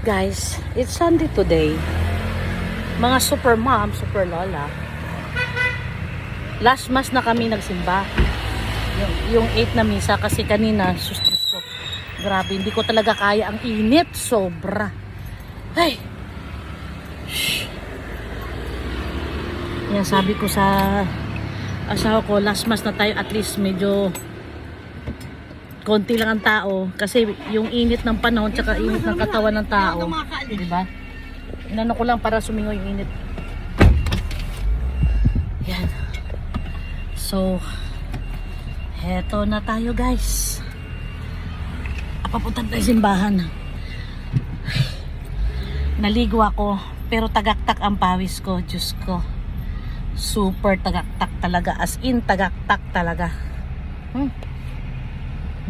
guys, it's Sunday today. Mga super mom, super lola. Last mass na kami nagsimba. Yung 8 na misa kasi kanina, sustos ko. Grabe, hindi ko talaga kaya, ang init, sobra. Ay. Shh. Yan, sabi ko sa asawa ko, last mass na tayo, at least medyo konti lang ang tao kasi yung init ng panahon tsaka init ng katawan ng tao, di ba? Inano ko lang para sumingaw yung init. Yan. So, heto na tayo guys. Papunta tayo simbahan. Naligo ako pero tagaktak ang pawis ko, Diyos ko. Super tagaktak talaga, as in tagaktak talaga.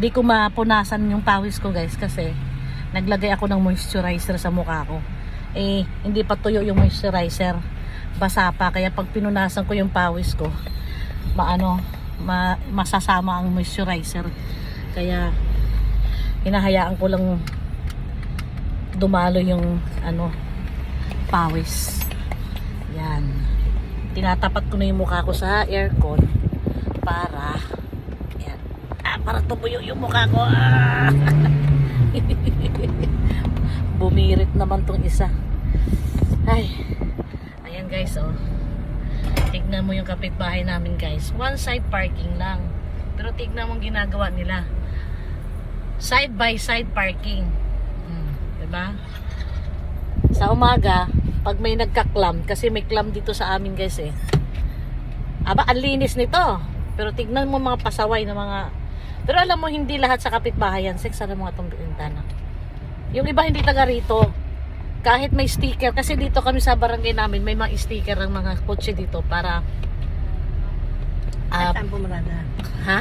Di ko mapunasan yung pawis ko guys kasi naglagay ako ng moisturizer sa mukha ko. Eh, hindi pa tuyo yung moisturizer. Basa pa, kaya pag pinunasan ko yung pawis ko, masasama ang moisturizer. Kaya, hinahayaan ko lang dumalo yung pawis. Yan. Tinatapat ko na yung mukha ko sa aircon para tumuyo yung mukha ko. Bumirit naman tong isa. Ay, ayan guys, oh. Tignan mo yung kapitbahay namin guys. One side parking lang. Pero tignan mo ang ginagawa nila. Side by side parking. Diba? Sa umaga, pag may nagka-clam, kasi may clam dito sa amin guys eh. Aba, ang linis nito. Pero tignan mo mga pasaway na mga. Pero alam mo, hindi lahat sa kapitbahay yan. Sex, alam mo nga itong bintana. Yung iba hindi taga rito. Kahit may sticker. Kasi dito kami sa barangay namin, may mga sticker ng mga kotse dito para... Saan pumarada? Ha?